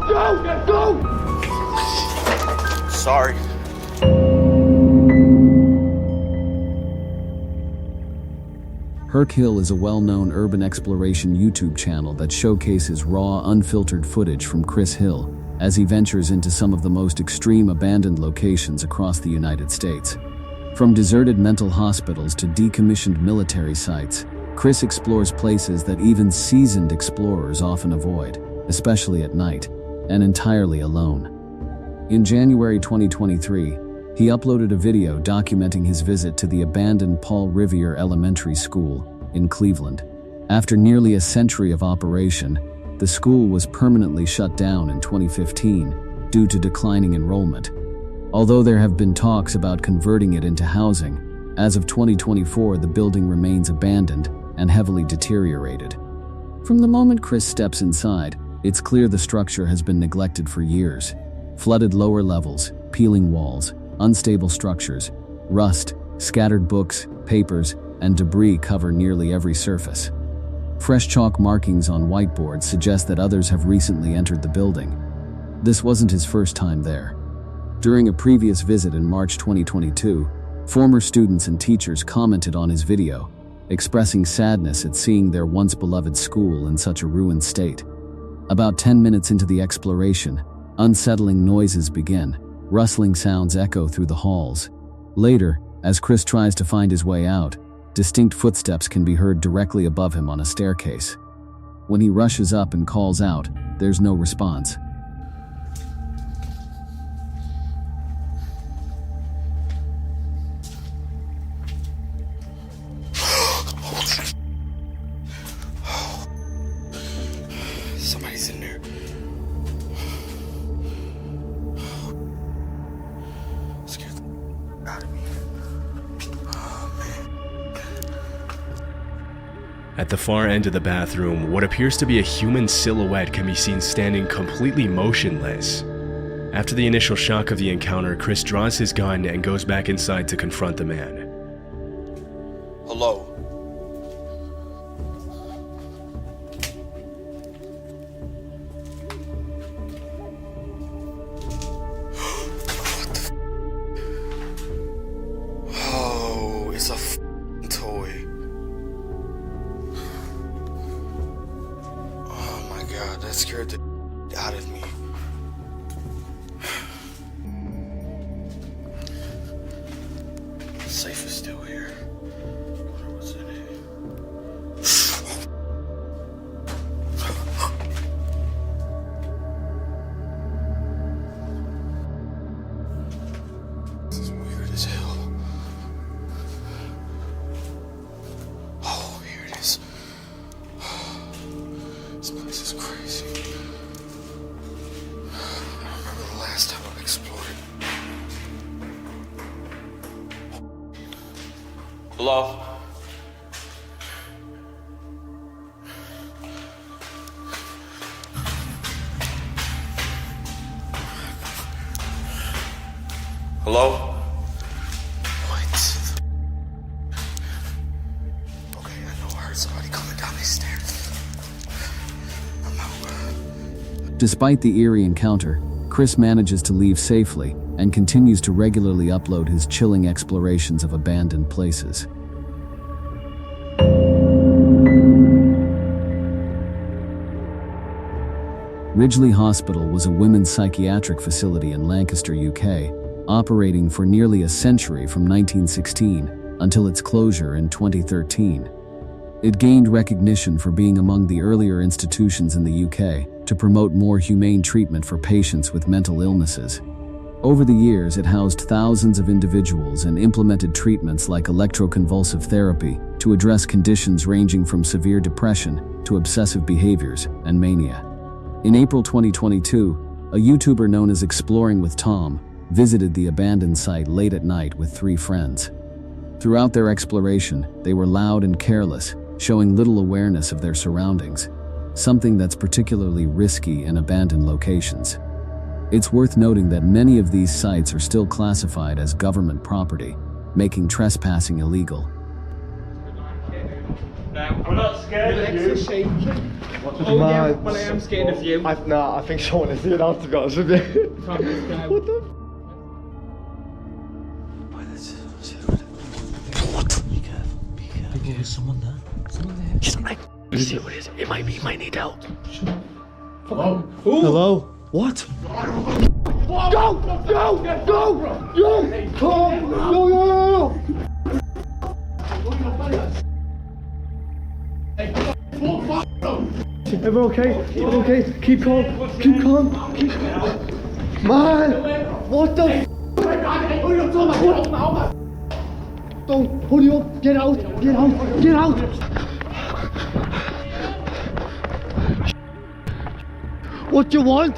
Go! Sorry. Herc Hill is a well-known urban exploration YouTube channel that showcases raw, unfiltered footage from Chris Hill as he ventures into some of the most extreme abandoned locations across the United States. From deserted mental hospitals to decommissioned military sites, Chris explores places that even seasoned explorers often avoid, especially at night, and entirely alone. In January 2023, he uploaded a video documenting his visit to the abandoned Paul Revere Elementary School in Cleveland. After nearly a century of operation, the school was permanently shut down in 2015 due to declining enrollment. Although there have been talks about converting it into housing, as of 2024 the building remains abandoned and heavily deteriorated. From the moment Chris steps inside, it's clear the structure has been neglected for years. Flooded lower levels, peeling walls, unstable structures, rust, scattered books, papers, and debris cover nearly every surface. Fresh chalk markings on whiteboards suggest that others have recently entered the building. This wasn't his first time there. During a previous visit in March 2022, former students and teachers commented on his video, expressing sadness at seeing their once beloved school in such a ruined state. About 10 minutes into the exploration, unsettling noises begin. Rustling sounds echo through the halls. Later, as Chris tries to find his way out, distinct footsteps can be heard directly above him on a staircase. When he rushes up and calls out, there's no response. Somebody's in there. Scared the out of me. Oh, man. At the far end of the bathroom, what appears to be a human silhouette can be seen standing completely motionless. After the initial shock of the encounter, Chris draws his gun and goes back inside to confront the man. Hello. It's a f***ing toy. Oh my god, that scared the out of me. The safe is still here. I wonder what's in it. This is weird as hell. This place is crazy. I don't remember the last time I explored it. Hello? Hello? What? Okay, I know I heard somebody coming down these stairs. I'm out. Despite the eerie encounter, Chris manages to leave safely and continues to regularly upload his chilling explorations of abandoned places. Ridgely Hospital was a women's psychiatric facility in Lancaster, UK, operating for nearly a century from 1916 until its closure in 2013. It gained recognition for being among the earlier institutions in the UK to promote more humane treatment for patients with mental illnesses. Over the years, it housed thousands of individuals and implemented treatments like electroconvulsive therapy to address conditions ranging from severe depression to obsessive behaviors and mania. In April 2022, a YouTuber known as Exploring with Tom visited the abandoned site late at night with 3 friends. Throughout their exploration, they were loud and careless, showing little awareness of their surroundings, something that's particularly risky in abandoned locations. It's worth noting that many of these sites are still classified as government property, making trespassing illegal. We're not scared of you. Oh yeah, well I am scared of you. I think someone is here now, to be honest with you. Come, let's go. What the? There's someone there. Someone there. She's like, see what it is. It might be. He might need help. Hello? Hello? What? Go! Go! Go! Yo! Come! Yo! Everyone okay? Everyone okay? Keep calm. Keep calm. Keep calm. Man! What the? Don't hurry up! Get out! Get out! Get out! What do you want?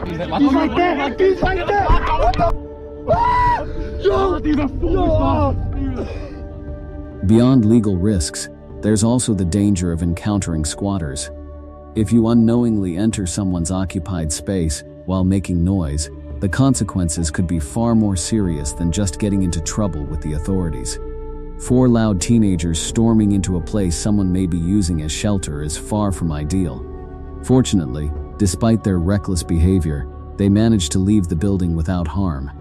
He's right there! He's right there! What the? Ah! Yo! Yo! Beyond legal risks, there's also the danger of encountering squatters. If you unknowingly enter someone's occupied space while making noise, the consequences could be far more serious than just getting into trouble with the authorities. 4 loud teenagers storming into a place someone may be using as shelter is far from ideal. Fortunately, despite their reckless behavior, they managed to leave the building without harm.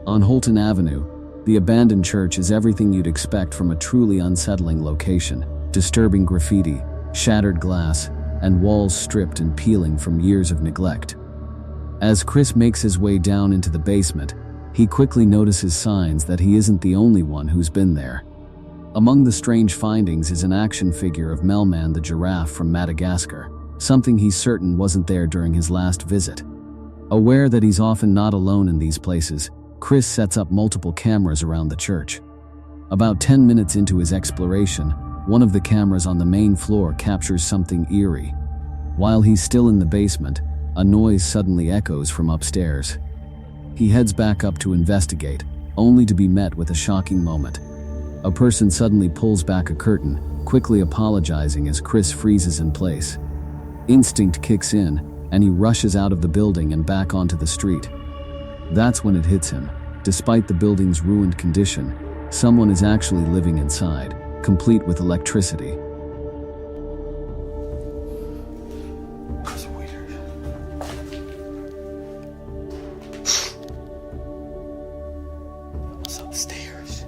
On Holton Avenue, the abandoned church is everything you'd expect from a truly unsettling location. Disturbing graffiti, shattered glass, and walls stripped and peeling from years of neglect. As Chris makes his way down into the basement, he quickly notices signs that he isn't the only one who's been there. Among the strange findings is an action figure of Melman the giraffe from Madagascar, something he's certain wasn't there during his last visit. Aware that he's often not alone in these places, Chris sets up multiple cameras around the church. About 10 minutes into his exploration, one of the cameras on the main floor captures something eerie. While he's still in the basement, a noise suddenly echoes from upstairs. He heads back up to investigate, only to be met with a shocking moment. A person suddenly pulls back a curtain, quickly apologizing as Chris freezes in place. Instinct kicks in, and he rushes out of the building and back onto the street. That's when it hits him. Despite the building's ruined condition, someone is actually living inside, complete with electricity. That's weird. What's upstairs?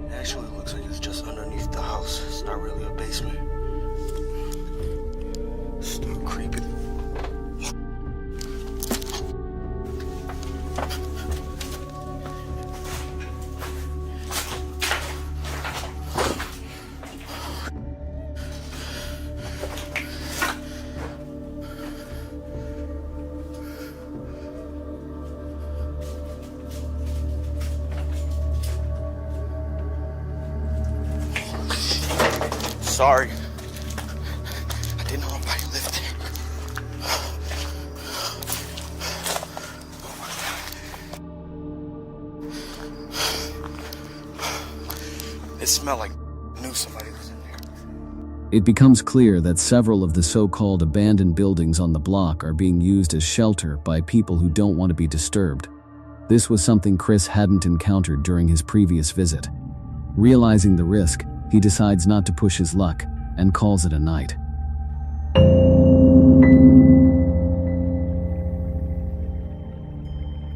It actually looks like it's just underneath the house. It's not really a basement. Still creepy. Sorry. I didn't know nobody lived there. It smelled like I knew somebody was in there. It becomes clear that several of the so-called abandoned buildings on the block are being used as shelter by people who don't want to be disturbed. This was something Chris hadn't encountered during his previous visit. Realizing the risk, he decides not to push his luck and calls it a night.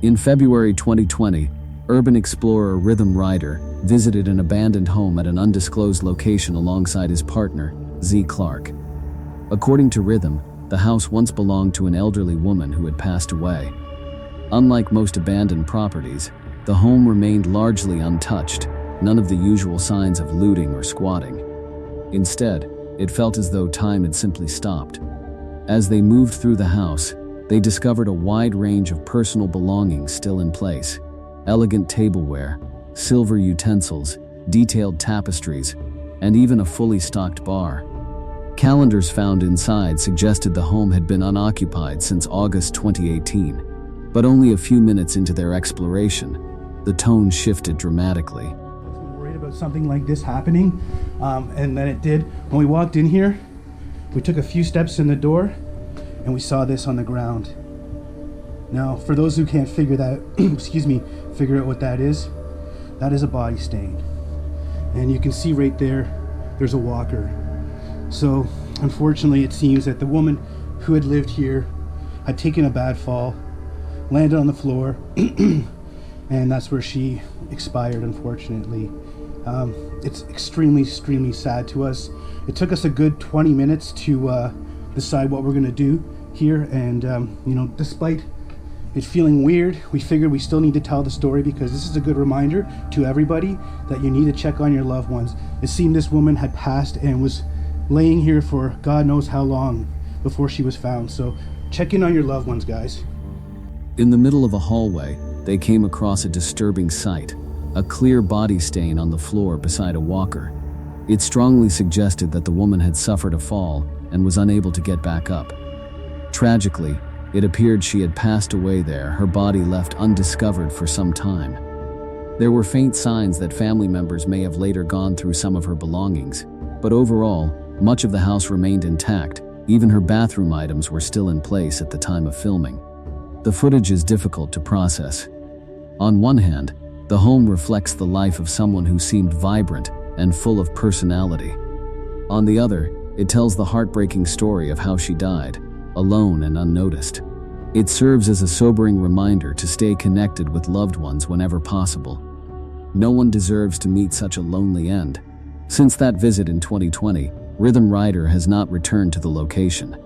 In February 2020, urban explorer Rhythm Rider visited an abandoned home at an undisclosed location alongside his partner, Z. Clark. According to Rhythm, the house once belonged to an elderly woman who had passed away. Unlike most abandoned properties, the home remained largely untouched, none of the usual signs of looting or squatting. Instead, it felt as though time had simply stopped. As they moved through the house, they discovered a wide range of personal belongings still in place. Elegant tableware, silver utensils, detailed tapestries, and even a fully stocked bar. Calendars found inside suggested the home had been unoccupied since August 2018. But only a few minutes into their exploration, the tone shifted dramatically. About something like this happening, and then it did. When we walked in here, we took a few steps in the door and we saw this on the ground. Now, for those who can't figure that, figure out what that is a body stain. And you can see right there, there's a walker. So, unfortunately, it seems that the woman who had lived here had taken a bad fall, landed on the floor, and that's where she expired, unfortunately. It's extremely sad to us. It took us a good 20 minutes to decide what we're gonna do here, and you know, despite it feeling weird, we figured we still need to tell the story because this is a good reminder to everybody that you need to check on your loved ones. It seemed this woman had passed and was laying here for God knows how long before she was found. So check in on your loved ones, guys. In the middle of a hallway, they came across a disturbing sight, a clear body stain on the floor beside a walker. It strongly suggested that the woman had suffered a fall and was unable to get back up. Tragically, it appeared she had passed away there, her body left undiscovered for some time. There were faint signs that family members may have later gone through some of her belongings, but overall, much of the house remained intact. Even her bathroom items were still in place at the time of filming. The footage is difficult to process. On one hand, the home reflects the life of someone who seemed vibrant and full of personality. On the other, it tells the heartbreaking story of how she died, alone and unnoticed. It serves as a sobering reminder to stay connected with loved ones whenever possible. No one deserves to meet such a lonely end. Since that visit in 2020, Rhythm Rider has not returned to the location.